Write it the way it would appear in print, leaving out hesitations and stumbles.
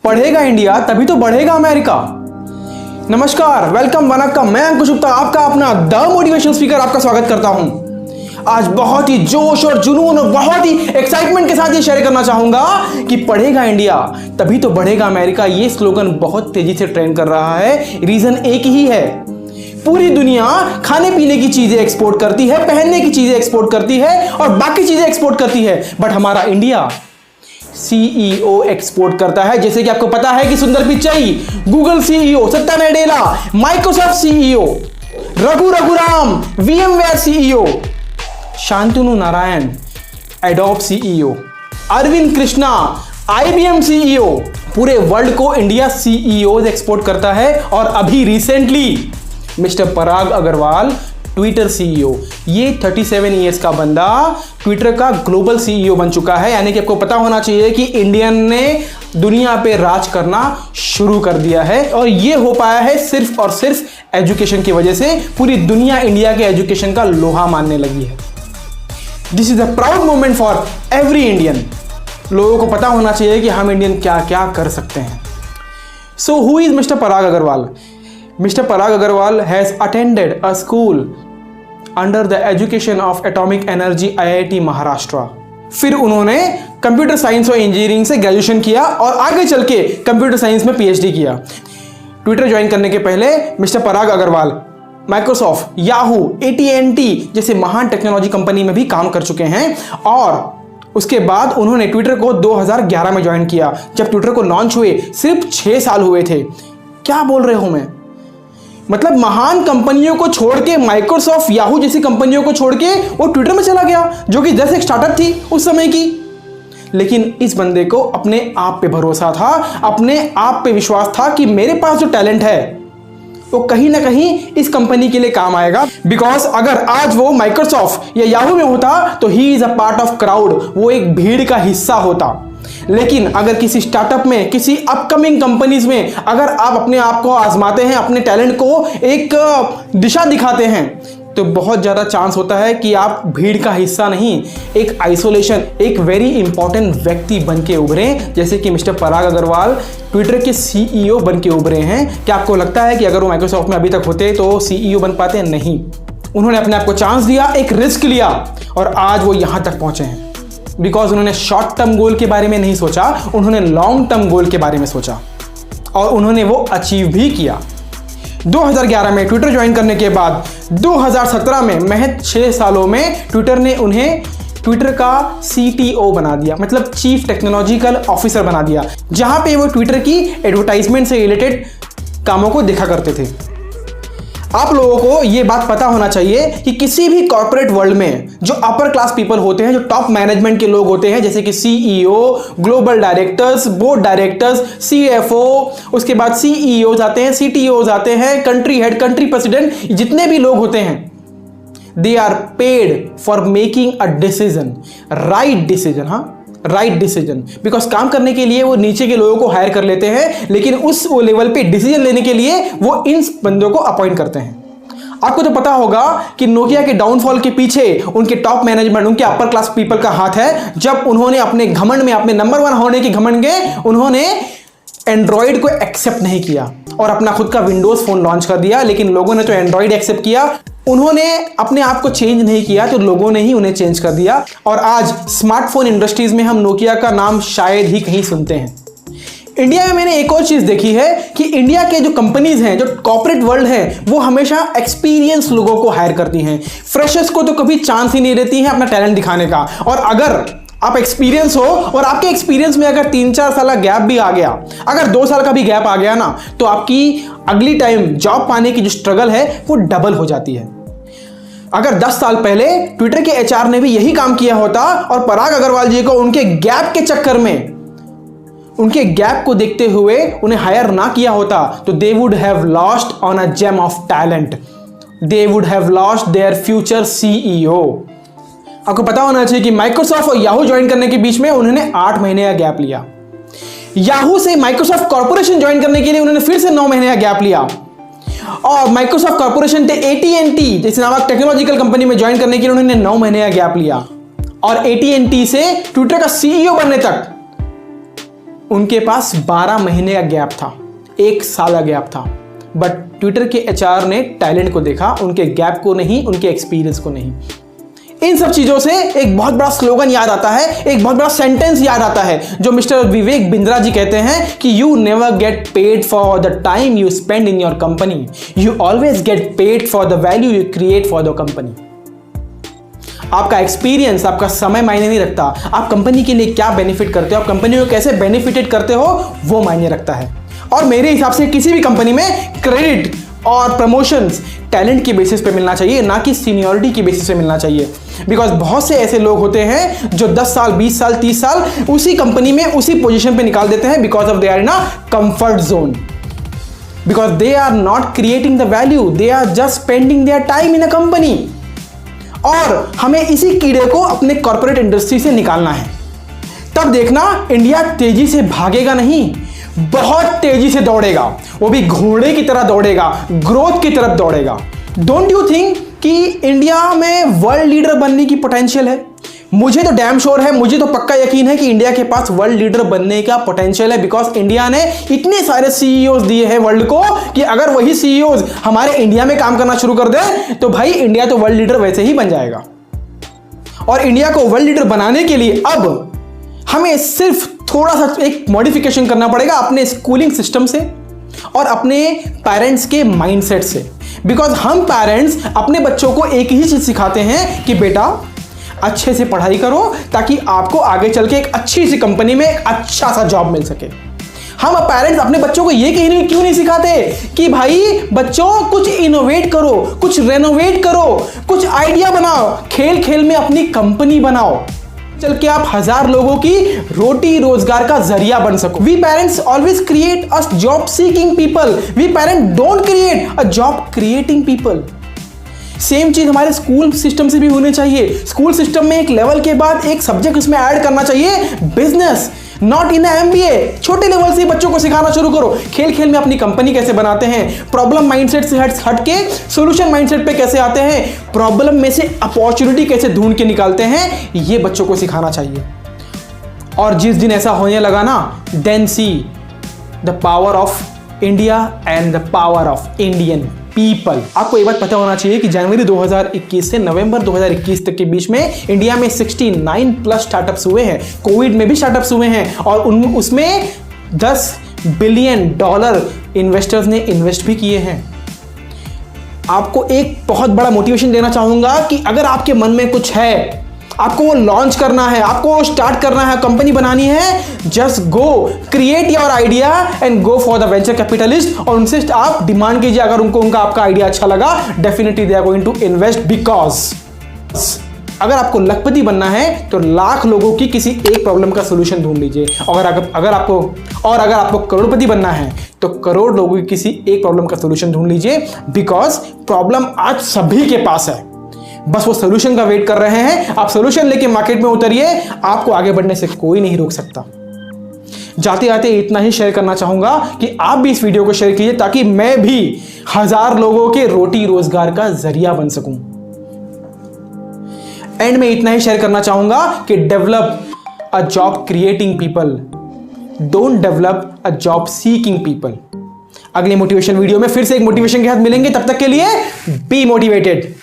पढ़ेगा इंडिया तभी तो बढ़ेगा अमेरिका। नमस्कार, वेलकम, वनक्कम। मैं अंकुश गुप्ता, आपका अपना द मोटिवेशन स्पीकर, आपका स्वागत करता हूं। आज बहुत ही जोश और जुनून और बहुत ही एक्साइटमेंट के साथ ये शेयर करना चाहूंगा कि पढ़ेगा इंडिया तभी तो बढ़ेगा अमेरिका। ये स्लोगन बहुत तेजी से ट्रेंड कर रहा है। रीजन एक ही है, पूरी दुनिया खाने पीने की चीजें एक्सपोर्ट करती है, पहनने की चीजें एक्सपोर्ट करती है और बाकी चीजें एक्सपोर्ट करती है, बट हमारा इंडिया सीईओ एक्सपोर्ट करता है। जैसे कि आपको पता है कि Sundar Pichai Google CEO, Satya Nadella Microsoft CEO, Raghuram VMware CEO, Shantanu Narayen Adobe CEO, Arvind Krishna IBM CEO. पूरे वर्ल्ड को इंडिया सीईओ एक्सपोर्ट करता है। और अभी recently mister Parag Agrawal Twitter CEO, ये 37 इयर्स का बंदा ट्विटर का ग्लोबल सीईओ बन चुका है। यानी कि आपको पता होना चाहिए कि इंडियन ने दुनिया पे राज करना शुरू कर दिया है और ये हो पाया है सिर्फ और सिर्फ एजुकेशन की वजह से। पूरी दुनिया इंडिया के एजुकेशन का लोहा मानने लगी है। This is a proud moment for every Indian. लोगों को पता होना चाहिए कि हम इंडियन क्या क्या कर सकते हैं। So who is mister Parag Agrawal? Mr. Parag Agarwal has attended a school under the education of Atomic Energy IIT Maharashtra. फिर उन्होंने कंप्यूटर साइंस और इंजीनियरिंग से ग्रेजुएशन किया और आगे चल के कंप्यूटर साइंस में PhD किया। ट्विटर ज्वाइन करने के पहले mister Parag Agarwal Microsoft, Yahoo, AT&T जैसे महान टेक्नोलॉजी कंपनी में भी काम कर चुके हैं। और उसके बाद उन्होंने ट्विटर को 2011 में ज्वाइन किया। जब ट्विटर को लॉन्च हुए सिर्फ 6 साल हुए थे। क्या बोल रहे हूं मैं, मतलब महान कंपनियों को छोड़ के, माइक्रोसॉफ्ट, याहू जैसी कंपनियों को छोड़ के वो ट्विटर में चला गया, जो कि जैसे एक स्टार्टअप थी उस समय की। लेकिन इस बंदे को अपने आप पे भरोसा था, अपने आप पे विश्वास था कि मेरे पास जो टैलेंट है वो कहीं ना कहीं इस कंपनी के लिए काम आएगा। बिकॉज अगर आज वो माइक्रोसॉफ्ट या याहू में होता तो he is a part of crowd, वो एक भीड़ का हिस्सा होता। लेकिन अगर किसी स्टार्टअप में, किसी अपकमिंग कंपनीज में अगर आप अपने आप को आजमाते हैं, अपने टैलेंट को एक दिशा दिखाते हैं, तो बहुत ज्यादा चांस होता है कि आप भीड़ का हिस्सा नहीं, एक आइसोलेशन, एक वेरी इंपॉर्टेंट व्यक्ति बन के उभरे। जैसे कि मिस्टर पराग अग्रवाल ट्विटर के सीईओ बन के उभरे हैं। क्या आपको लगता है कि अगर वो माइक्रोसॉफ्ट में अभी तक होते तो सीईओ बन पाते? नहीं, उन्होंने अपने आप को चांस दिया, एक रिस्क लिया और आज वो यहां तक पहुंचे हैं। बिकॉज उन्होंने शॉर्ट टर्म गोल के बारे में नहीं सोचा, उन्होंने लॉन्ग टर्म गोल के बारे में सोचा और उन्होंने वो अचीव भी किया। 2011 में ट्विटर ज्वाइन करने के बाद 2017 में महज 6 सालों में ट्विटर ने उन्हें ट्विटर का CTO बना दिया, मतलब चीफ टेक्नोलॉजिकल ऑफिसर बना दिया, जहां पे वो ट्विटर की एडवर्टाइजमेंट से रिलेटेड कामों को देखा करते थे। आप लोगों को यह बात पता होना चाहिए कि किसी भी कॉर्पोरेट वर्ल्ड में जो अपर क्लास पीपल होते हैं, जो टॉप मैनेजमेंट के लोग होते हैं, जैसे कि CEO, global directors, board directors, CFO, उसके बाद CEOs आते हैं, CTOs आते हैं, कंट्री हेड, कंट्री प्रेसिडेंट, जितने भी लोग होते हैं, they are paid for making a decision, right decision. हाँ, राइट डिसीजन। बिकॉज काम करने के लिए वो नीचे के लोगों को हायर कर लेते हैं, लेकिन उस लेवल पे डिसीजन लेने के लिए वो इन बंदों को अपॉइंट करते हैं। आपको तो पता होगा कि नोकिया के डाउनफॉल के पीछे उनके टॉप मैनेजमेंट, उनके अपर क्लास पीपल का हाथ है। जब उन्होंने अपने घमंड में, अपने नंबर 1 होने के घमंड में, उन्होंने एंड्रॉइड को एक्सेप्ट नहीं किया और अपना खुद का विंडोज फोन लॉन्च कर दिया। लेकिन लोगों ने तो एंड्रॉइड एक्सेप्ट किया, उन्होंने अपने आप को चेंज नहीं किया, तो लोगों ने ही उन्हें चेंज कर दिया। और आज स्मार्टफोन इंडस्ट्रीज में हम नोकिया का नाम शायद ही कहीं सुनते हैं। इंडिया में मैंने एक और चीज देखी है कि इंडिया के जो कंपनीज हैं, जो कॉर्पोरेट वर्ल्ड है, वो हमेशा एक्सपीरियंस लोगों को हायर करती हैं। फ्रेशर्स को तो कभी चांस ही नहीं देती हैं अपना टैलेंट दिखाने का। और अगर आप एक्सपीरियंस हो और आपके एक्सपीरियंस में अगर 3-4 साल का गैप भी आ गया, अगर 2 साल का भी गैप आ गया ना, तो आपकी अगली टाइम जॉब पाने की जो स्ट्रगल है वो डबल हो जाती है। अगर 10 साल पहले ट्विटर के HR ने भी यही काम किया होता और पराग अग्रवाल जी को उनके गैप के चक्कर में, उनके गैप को देखते हुए उन्हें हायर ना किया होता, तो they would have lost on a gem of talent, they would have lost their future CEO। आपको पता होना चाहिए कि माइक्रोसॉफ्ट और याहू ज्वाइन करने के बीच में उन्होंने 8 महीने का गैप लिया। याहू से माइक्रोसॉफ्ट कॉर्पोरेशन ज्वाइन करने के लिए उन्होंने फिर से 9 महीने का गैप लिया। और माइक्रोसॉफ्ट कॉर्पोरेशन से AT&T जैसे नामक टेक्नोलॉजिकल कंपनी में ज्वाइन करने के लिए उन्होंने 9 महीने का गैप लिया। और AT&T से ट्विटर का CEO बनने तक उनके पास 12 महीने का गैप था, 1 साल का गैप था, बट ट्विटर के एचआर ने टैलेंट को देखा, उनके गैप को नहीं, उनके एक्सपीरियंस को नहीं। इन सब चीजों से एक बहुत बड़ा स्लोगन याद आता है, एक बहुत बड़ा सेंटेंस याद आता है जो मिस्टर विवेक बिंद्रा जी कहते हैं कि you never get paid for the time you spend in your company, you always get paid for the value you create for the company. आपका एक्सपीरियंस, आपका समय मायने नहीं रखता, आप कंपनी के लिए क्या बेनिफिट करते हो, आप कंपनी को कैसे बेनिफिटेड करते हो, वो मायने रखता है। और मेरे हिसाब से किसी भी कंपनी में क्रेडिट और प्रमोशंस टैलेंट की बेसिस पे मिलना चाहिए, ना कि सीनियरिटी की बेसिस पे मिलना चाहिए। बिकॉज बहुत से ऐसे लोग होते हैं जो 10 साल 20 साल 30 साल उसी कंपनी में उसी पोजीशन पे निकाल देते हैं because of they are in a comfort zone, because they are not creating the value, they are just spending their time in a company. और हमें इसी कीड़े को अपने कॉर्पोरेट इंडस्ट्री से निकालना है। तब देखना इंडिया तेजी से भागेगा नहीं, बहुत तेजी से दौड़ेगा, वो भी घोड़े की तरह दौड़ेगा, ग्रोथ की तरफ दौड़ेगा। डोंट यू थिंक कि इंडिया में वर्ल्ड लीडर बनने की पोटेंशियल है? मुझे तो डैम श्योर है, मुझे तो पक्का यकीन है कि इंडिया के पास वर्ल्ड लीडर बनने का पोटेंशियल है। बिकॉज इंडिया ने इतने सारे सीईओज दिए हैं वर्ल्ड को कि अगर वही सीईओज हमारे इंडिया में काम करना शुरू कर दे तो भाई इंडिया तो वर्ल्ड लीडर वैसे ही बन जाएगा। और इंडिया को वर्ल्ड लीडर बनाने के लिए अब हमें सिर्फ थोड़ा सा एक मॉडिफिकेशन करना पड़ेगा अपने स्कूलिंग सिस्टम से और अपने पेरेंट्स के माइंडसेट से। बिकॉज हम पेरेंट्स अपने बच्चों को एक ही चीज सिखाते हैं कि बेटा अच्छे से पढ़ाई करो ताकि आपको आगे चल के एक अच्छी सी कंपनी में एक अच्छा सा जॉब मिल सके। हम पेरेंट्स अपने बच्चों को ये क्यों नहीं सिखाते कि भाई बच्चों कुछ इनोवेट करो, कुछ रेनोवेट करो, कुछ आइडिया बनाओ, खेल खेल में अपनी कंपनी बनाओ, चल के आप 1000 लोगों की रोटी रोजगार का जरिया बन सको। We parents always create a job seeking people, we parents don't create a job creating people. Same चीज हमारे स्कूल सिस्टम से भी होनी चाहिए। स्कूल सिस्टम में एक लेवल के बाद एक सब्जेक्ट उसमें ऐड करना चाहिए, बिजनेस, नॉट इन एमबीए। छोटे लेवल से बच्चों को सिखाना शुरू करो, खेल खेल में अपनी कंपनी कैसे बनाते हैं, प्रॉब्लम माइंडसेट से हट के सॉल्यूशन माइंडसेट पे कैसे आते हैं, प्रॉब्लम में से अपॉर्चुनिटी कैसे ढूंढ के निकालते हैं, ये बच्चों को सिखाना चाहिए। और जिस दिन ऐसा होने लगा ना, then see the power of India and the power of Indian people. आपको एक बात पता होना चाहिए कि जनवरी 2021 से नवंबर 2021 तक के बीच में इंडिया में 69 प्लस स्टार्टअप्स हुए हैं। कोविड में भी स्टार्टअप्स हुए हैं और उसमें $10 बिलियन इन्वेस्टर्स ने इन्वेस्ट भी किए हैं। आपको एक बहुत बड़ा मोटिवेशन देना चाहूंगा कि अगर आपके मन में कुछ है, आपको वो लॉन्च करना है, आपको स्टार्ट करना है, कंपनी बनानी है, just go create your idea and go for the venture capitalist. और उनसे आप डिमांड कीजिए, अगर उनको आपका आइडिया अच्छा लगा, definitely they are going to invest. Because अगर आपको लखपति बनना है तो लाख लोगों की किसी एक प्रॉब्लम का सोल्यूशन ढूंढ लीजिए। अगर आपको करोड़पति बनना है तो करोड़ लोगों की किसी एक प्रॉब्लम का सोल्यूशन ढूंढ लीजिए। बिकॉज प्रॉब्लम आज सभी के पास है, बस वो सोल्यूशन का वेट कर रहे हैं। आप सोल्यूशन लेके मार्केट में उतरिए, आपको आगे बढ़ने से कोई नहीं रोक सकता। जाते जाते इतना ही शेयर करना चाहूंगा कि आप भी इस वीडियो को शेयर कीजिए ताकि मैं भी 1000 लोगों के रोटी रोजगार का जरिया बन सकूं। एंड में इतना ही शेयर करना चाहूंगा कि develop a job creating people, don't develop a job seeking people. अगले मोटिवेशन वीडियो में फिर से एक मोटिवेशन के साथ मिलेंगे, तब तक के लिए बी मोटिवेटेड।